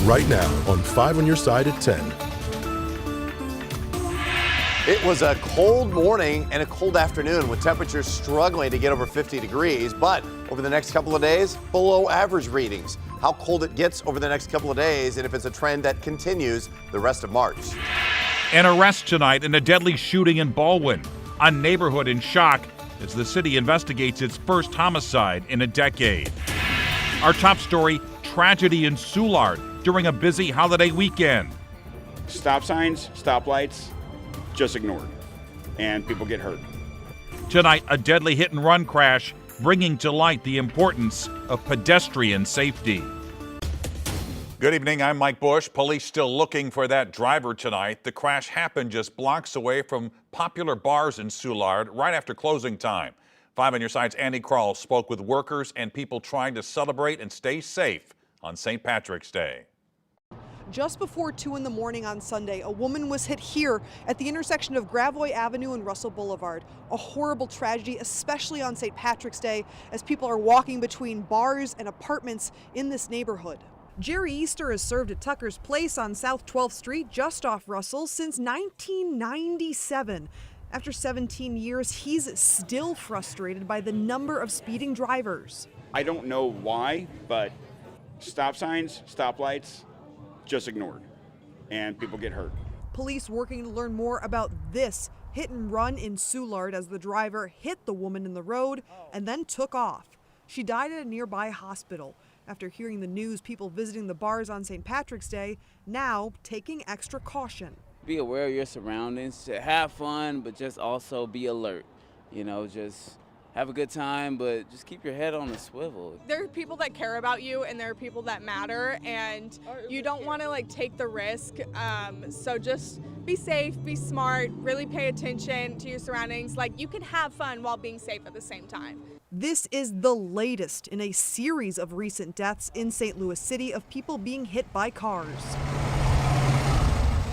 right now on 5 on your side at 10. It was a cold morning and a cold afternoon with temperatures struggling to get over 50 degrees, but over the next couple of days, below average readings. How cold it gets over the next couple of days and if it's a trend that continues the rest of March. An arrest tonight in a deadly shooting in Baldwin. A neighborhood in shock as the city investigates its first homicide in a decade. Our top story, tragedy in Soulard during a busy holiday weekend. Stop signs, stoplights, just ignored, and people get hurt. Tonight, a deadly hit-and-run crash, bringing to light the importance of pedestrian safety. Good evening, I'm Mike Bush. Police still looking for that driver tonight. The crash happened just blocks away from popular bars in Soulard right after closing time. 5 on your side's Andy Krall spoke with workers and people trying to celebrate and stay safe on St. Patrick's Day. Just before 2 in the morning on Sunday, a woman was hit here at the intersection of Gravois Avenue and Russell Boulevard. A horrible tragedy, especially on St. Patrick's Day, as people are walking between bars and apartments in this neighborhood. Jerry Easter has served at Tucker's Place on South 12th Street, just off Russell, since 1997. After 17 years, he's still frustrated by the number of speeding drivers. I don't know why, but stop signs, stoplights, just ignored, and people get hurt. Police working to learn more about this hit and run in Soulard as the driver hit the woman in the road and then took off. She died at a nearby hospital. After hearing the news, people visiting the bars on St. Patrick's Day now taking extra caution. Be aware of your surroundings, have fun, but just also be alert. You know, just have a good time, but just keep your head on a swivel. There are people that care about you and there are people that matter, and you don't want to take the risk. So just be safe, be smart, really pay attention to your surroundings. You can have fun while being safe at the same time. This is the latest in a series of recent deaths in St. Louis City of people being hit by cars.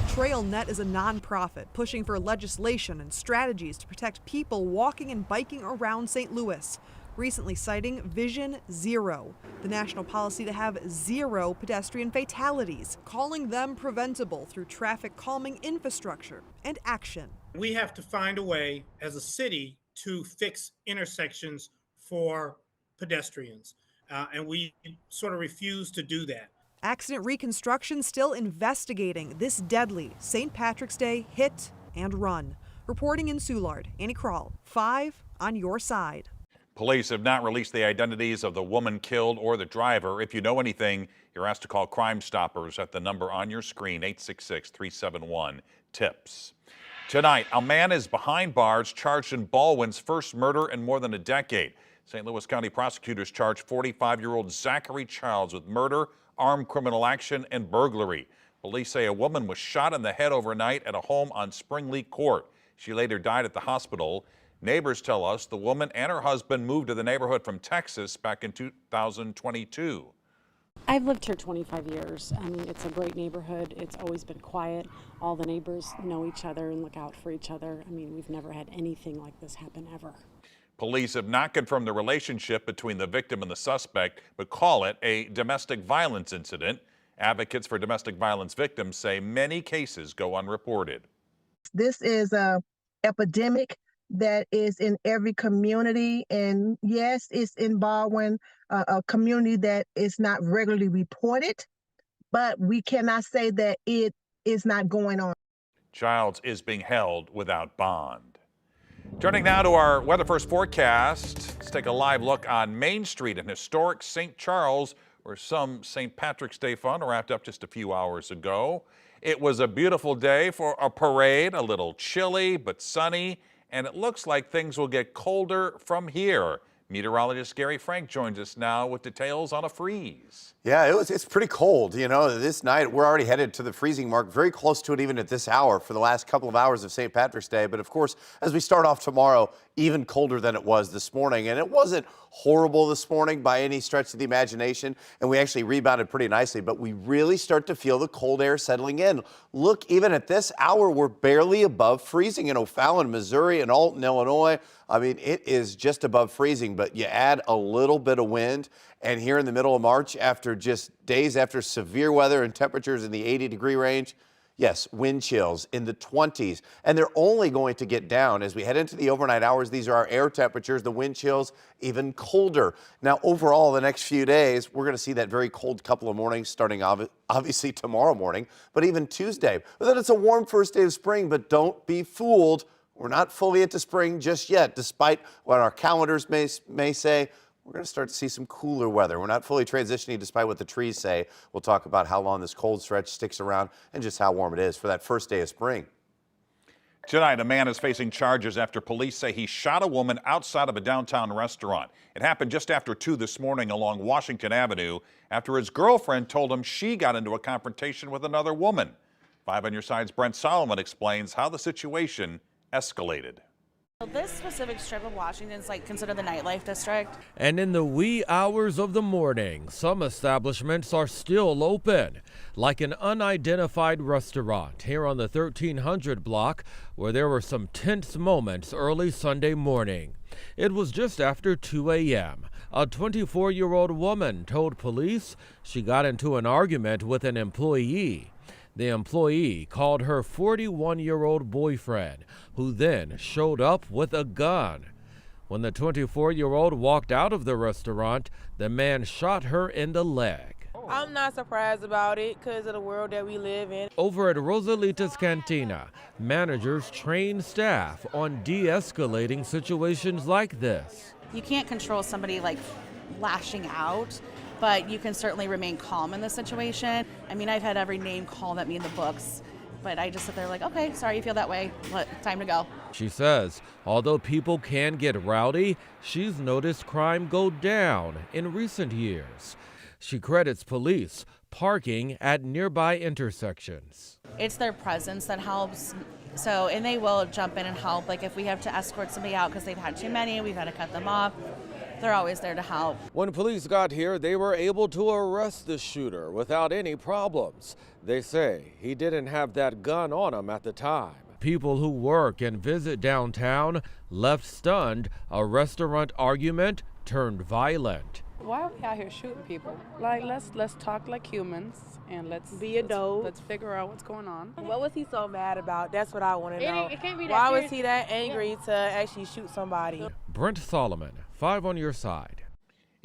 TrailNet is a nonprofit pushing for legislation and strategies to protect people walking and biking around St. Louis, recently citing Vision Zero, the national policy to have 0 pedestrian fatalities, calling them preventable through traffic calming infrastructure and action. We have to find a way as a city to fix intersections for pedestrians, and we sort of refuse to do that. Accident Reconstruction still investigating this deadly St. Patrick's Day hit and run. Reporting in Soulard, Andy Krall, 5 on your side. Police have not released the identities of the woman killed or the driver. If you know anything, you're asked to call Crime Stoppers at the number on your screen, 866-371-TIPS. Tonight, a man is behind bars charged in Baldwin's first murder in more than a decade. St. Louis County prosecutors charged 45-year-old Zachary Childs with murder, armed criminal action, and burglary. Police say a woman was shot in the head overnight at a home on Spring Lake Court. She later died at the hospital. Neighbors tell us the woman and her husband moved to the neighborhood from Texas back in 2022. I've lived here 25 years. I mean, it's a great neighborhood. It's always been quiet. All the neighbors know each other and look out for each other. I mean, we've never had anything like this happen ever. Police have not confirmed the relationship between the victim and the suspect, but call it a domestic violence incident. Advocates for domestic violence victims say many cases go unreported. This is an epidemic that is in every community, and yes, it's in Baldwin, a community that is not regularly reported, but we cannot say that it is not going on. Childs is being held without bond. Turning now to our Weather First forecast, let's take a live look on Main Street in historic St. Charles, where some St. Patrick's Day fun wrapped up just a few hours ago. It was a beautiful day for a parade, a little chilly but sunny, and it looks like things will get colder from here. Meteorologist Gary Frank joins us now with details on a freeze. Yeah, it's pretty cold. You know, this night we're already headed to the freezing mark, very close to it even at this hour for the last couple of hours of St. Patrick's Day. But of course, as we start off tomorrow, even colder than it was this morning. And it wasn't horrible this morning by any stretch of the imagination, and we actually rebounded pretty nicely, but we really start to feel the cold air settling in. Look, even at this hour, we're barely above freezing in O'Fallon, Missouri, and Alton, Illinois. I mean, it is just above freezing, but you add a little bit of wind, and here in the middle of March, after just days after severe weather and temperatures in the 80-degree range, yes, wind chills in the 20s, and they're only going to get down as we head into the overnight hours. These are our air temperatures, the wind chills even colder. Now, overall, the next few days, we're going to see that very cold couple of mornings starting obviously tomorrow morning, but even Tuesday. But then it's a warm first day of spring, but don't be fooled. We're not fully into spring just yet, despite what our calendars may say. We're going to start to see some cooler weather. We're not fully transitioning despite what the trees say. We'll talk about how long this cold stretch sticks around and just how warm it is for that first day of spring. Tonight, a man is facing charges after police say he shot a woman outside of a downtown restaurant. It happened just after 2 this morning along Washington Avenue after his girlfriend told him she got into a confrontation with another woman. 5 on your side's Brent Solomon explains how the situation escalated. This specific strip of Washington is considered the nightlife district. And in the wee hours of the morning, some establishments are still open, like an unidentified restaurant here on the 1300 block, where there were some tense moments early Sunday morning. It was just after 2 a.m. A 24-year-old woman told police she got into an argument with an employee. The employee called her 41-year-old boyfriend, who then showed up with a gun. When the 24-year-old walked out of the restaurant, the man shot her in the leg. I'm not surprised about it because of the world that we live in. Over at Rosalita's Cantina, managers train staff on de-escalating situations like this. You can't control somebody lashing out, but you can certainly remain calm in the situation. I mean, I've had every name called at me in the books, but I just sit there okay, sorry you feel that way, time to go. She says, although people can get rowdy, she's noticed crime go down in recent years. She credits police parking at nearby intersections. It's their presence that helps. And they will jump in and help. If we have to escort somebody out because they've had too many, we've had to cut them off. They're always there to help. When police got here, they were able to arrest the shooter without any problems. They say he didn't have that gun on him at the time. People who work and visit downtown left stunned. A restaurant argument turned violent. Why are we out here shooting people? Let's talk like humans and let's be adults. Let's figure out what's going on. What was he so mad about? That's what I want to know. It can't be that Why serious. was he that angry to actually shoot somebody? Brent Solomon, 5 on your side.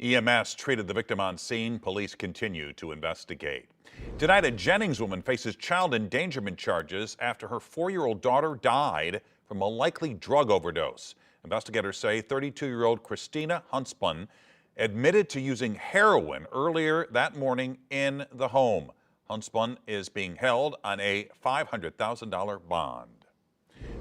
EMS treated the victim on scene. Police continue to investigate. Tonight, a Jennings woman faces child endangerment charges after her 4-year-old daughter died from a likely drug overdose. Investigators say 32-year-old Christina Hunspun admitted to using heroin earlier that morning in the home. Hunspun is being held on a $500,000 bond.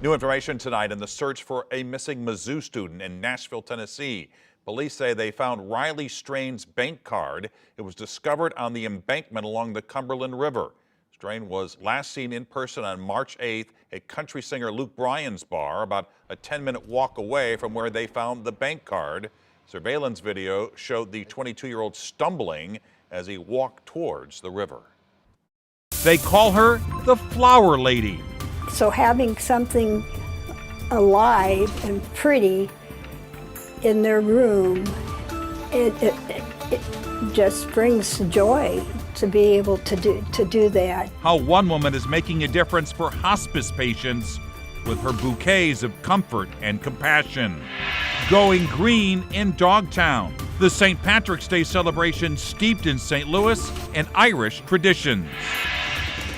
New information tonight in the search for a missing Mizzou student in Nashville, Tennessee. Police say they found Riley Strain's bank card. It was discovered on the embankment along the Cumberland River. Strain was last seen in person on March 8th at country singer Luke Bryan's bar, about a 10-minute walk away from where they found the bank card. Surveillance video showed the 22-year-old stumbling as he walked towards the river. They call her the Flower Lady. So having something alive and pretty in their room, it just brings joy to be able to do that. How one woman is making a difference for hospice patients with her bouquets of comfort and compassion. Going green in Dogtown, the St. Patrick's Day celebration steeped in St. Louis and Irish traditions.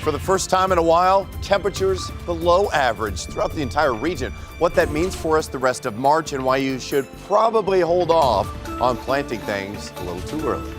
For the first time in a while, temperatures below average throughout the entire region. What that means for us the rest of March and why you should probably hold off on planting things a little too early.